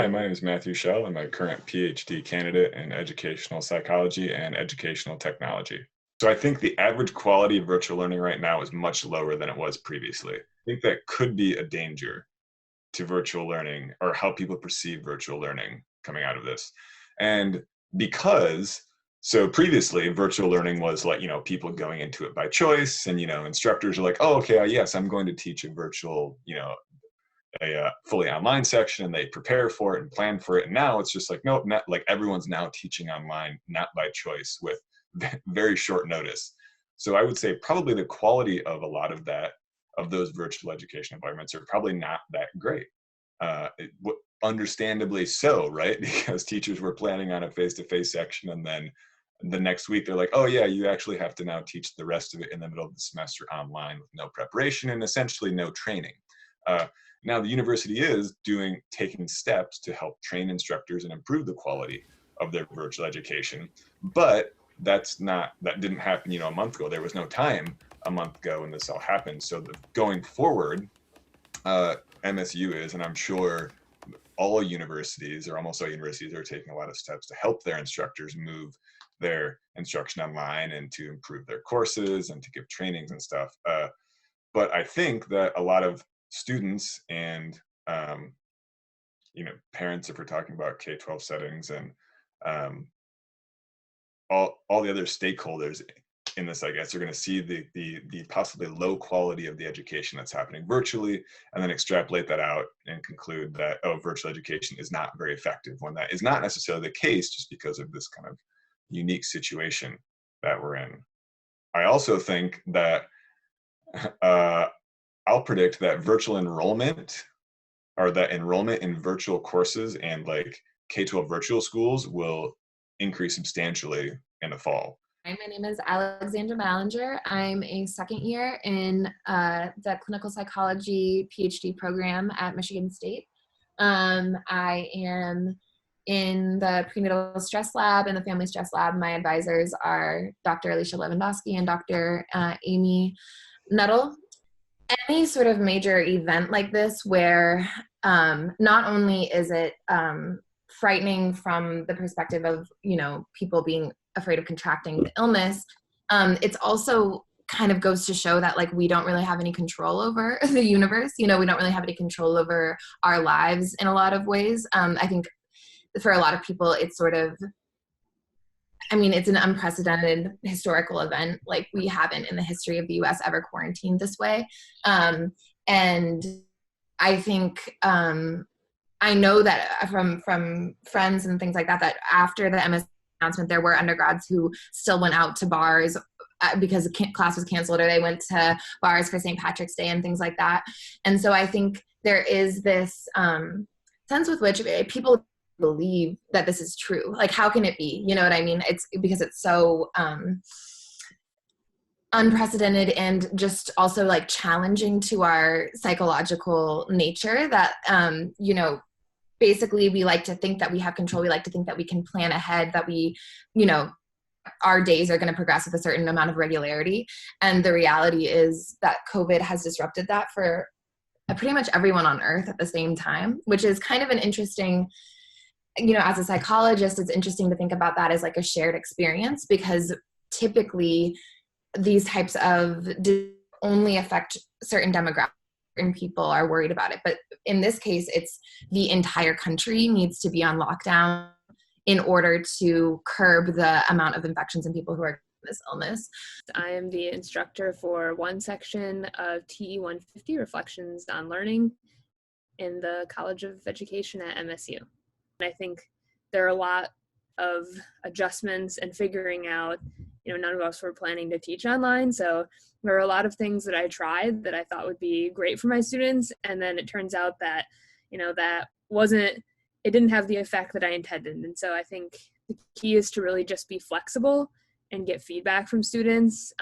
my name is Matthew Schell. I'm a current PhD candidate in educational psychology and educational technology. So I think the average quality of virtual learning right now is much lower than it was previously. I think that could be a danger to virtual learning or how people perceive virtual learning coming out of this. And because, so previously virtual learning was like, people going into it by choice and, instructors are like, oh, okay, yes, I'm going to teach a virtual, a fully online section, and they prepare for it and plan for it. And now it's just like, nope, not like everyone's now teaching online, not by choice, with very short notice. So I would say probably the quality of a lot of that, of those virtual education environments, are probably not that great. Understandably so, right? Because teachers were planning on a face-to-face section, and then the next week they're like, oh yeah, you actually have to now teach the rest of it in the middle of the semester online with no preparation and essentially no training. Now the university is taking steps to help train instructors and improve the quality of their virtual education, but that didn't happen, a month ago. There was no time a month ago when this all happened. So going forward, MSU is, and I'm sure all universities, or almost all universities, are taking a lot of steps to help their instructors move their instruction online and to improve their courses and to give trainings and stuff. But I think that a lot of students and parents, if we're talking about K-12 settings, and all the other stakeholders in this, I guess, are going to see the possibly low quality of the education that's happening virtually, and then extrapolate that out and conclude that, oh, virtual education is not very effective, when that is not necessarily the case, just because of this kind of unique situation that we're in. I also think that I'll predict that virtual enrollment, or that enrollment in virtual courses and like K-12 virtual schools, will increase substantially in the fall. Hi, my name is Alexandra Ballinger. I'm a second year in the clinical psychology PhD program at Michigan State. I am in the prenatal stress lab and the family stress lab. My advisors are Dr. Alicia Lewandowski and Dr. Amy Nuttall. Any sort of major event like this, where not only is it frightening from the perspective of, people being afraid of contracting the illness, it's also kind of goes to show that like we don't really have any control over the universe. We don't really have any control over our lives in a lot of ways. I think for a lot of people, it's sort of, it's an unprecedented historical event. Like, we haven't in the history of the US ever quarantined this way. And I think, I know that from friends and things like that, that after the MSU announcement, there were undergrads who still went out to bars because class was canceled, or they went to bars for St. Patrick's Day and things like that. And so I think there is this sense with which people believe that this is true. Like, how can it be? You know what I mean? It's because it's so unprecedented, and just also like challenging to our psychological nature, that basically we like to think that we have control. We like to think that we can plan ahead, that we, our days are going to progress with a certain amount of regularity. And the reality is that COVID has disrupted that for pretty much everyone on earth at the same time, which is kind of an interesting, as a psychologist, it's interesting to think about that as like a shared experience, because typically these types of only affect certain demographics, and people are worried about it. But in this case, it's the entire country needs to be on lockdown in order to curb the amount of infections and people who are this illness. I am the instructor for one section of TE 150, Reflections on Learning, in the College of Education at MSU. And I think there are a lot of adjustments and figuring out, none of us were planning to teach online. So there are a lot of things that I tried that I thought would be great for my students. And then it turns out that, it didn't have the effect that I intended. And so I think the key is to really just be flexible and get feedback from students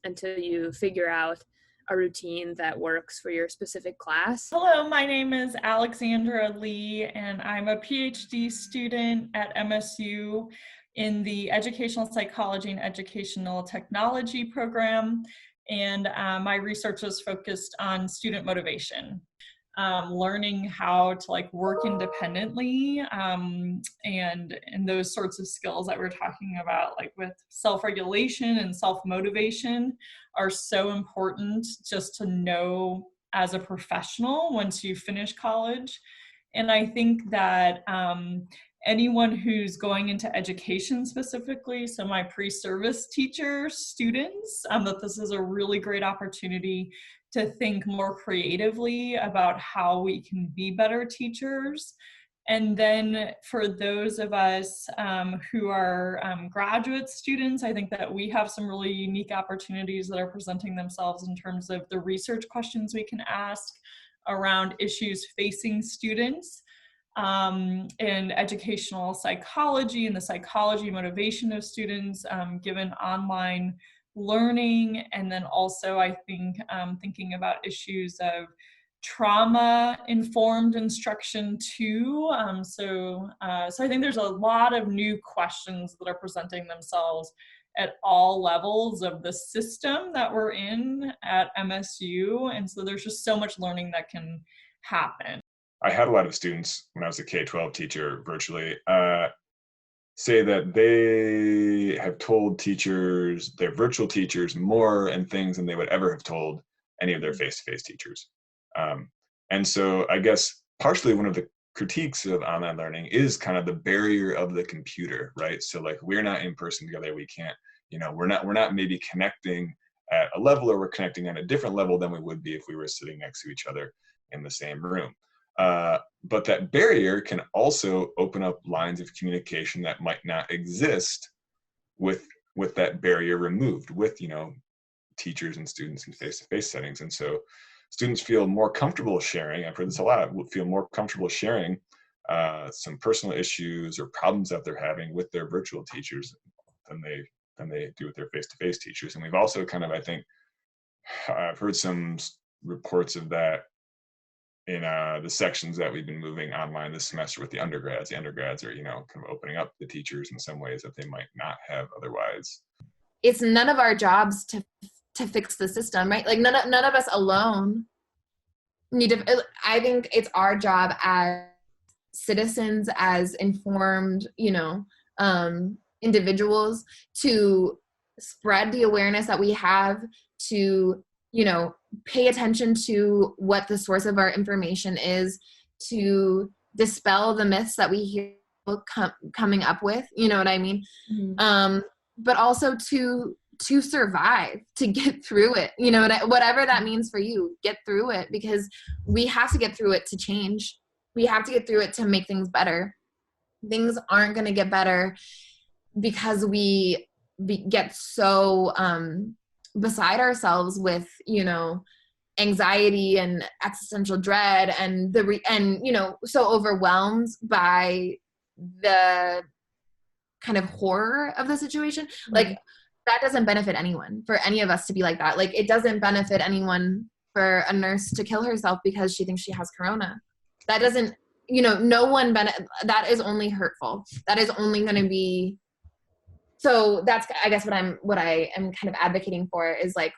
until you figure out a routine that works for your specific class. Hello, my name is Alexandra Lee, and I'm a PhD student at MSU in the Educational Psychology and Educational Technology program, and my research was focused on student motivation. learning how to like work independently, and those sorts of skills that we're talking about, like with self-regulation and self-motivation, are so important just to know as a professional once you finish college. And I think that anyone who's going into education specifically, so my pre-service teacher students, that this is a really great opportunity to think more creatively about how we can be better teachers. And then for those of us who are graduate students, I think that we have some really unique opportunities that are presenting themselves in terms of the research questions we can ask around issues facing students in educational psychology and the psychology motivation of students given online learning. And then also I think thinking about issues of trauma-informed instruction too. So I think there's a lot of new questions that are presenting themselves at all levels of the system that we're in at MSU. And so there's just so much learning that can happen. I had a lot of students when I was a K-12 teacher virtually say that they have told teachers, their virtual teachers, more and things than they would ever have told any of their face-to-face teachers. And so I guess partially one of the critiques of online learning is kind of the barrier of the computer, right? So like we're not in person together, we can't, we're not maybe connecting at a level, or we're connecting at a different level than we would be if we were sitting next to each other in the same room. But that barrier can also open up lines of communication that might not exist with that barrier removed, with teachers and students in face-to-face settings. And so students feel more comfortable sharing, I've heard this a lot, feel more comfortable sharing some personal issues or problems that they're having with their virtual teachers than they do with their face-to-face teachers. And we've also kind of, I think, I've heard some reports of that in the sections that we've been moving online this semester with the undergrads. The undergrads are, kind of opening up the teachers in some ways that they might not have otherwise. It's none of our jobs to fix the system, right? Like none of us alone need to. I think it's our job as citizens, as informed, individuals, to spread the awareness that we have, to pay attention to what the source of our information is, to dispel the myths that we hear coming up with, you know what I mean? Mm-hmm. But also to survive, to get through it, whatever that means for you, get through it, because we have to get through it to change. We have to get through it to make things better. Things aren't going to get better because we get so beside ourselves with anxiety and existential dread and so overwhelmed by the kind of horror of the situation. Mm-hmm. Like that doesn't benefit anyone, for any of us to be like that. Like it doesn't benefit anyone for a nurse to kill herself because she thinks she has corona. That doesn't, no one that is only hurtful. That is only going to be. So that's, I guess, what I am kind of advocating for is like,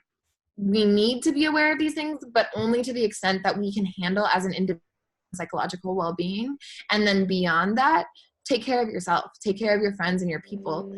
we need to be aware of these things, but only to the extent that we can handle as an individual psychological well-being. And then beyond that, take care of yourself, take care of your friends and your people.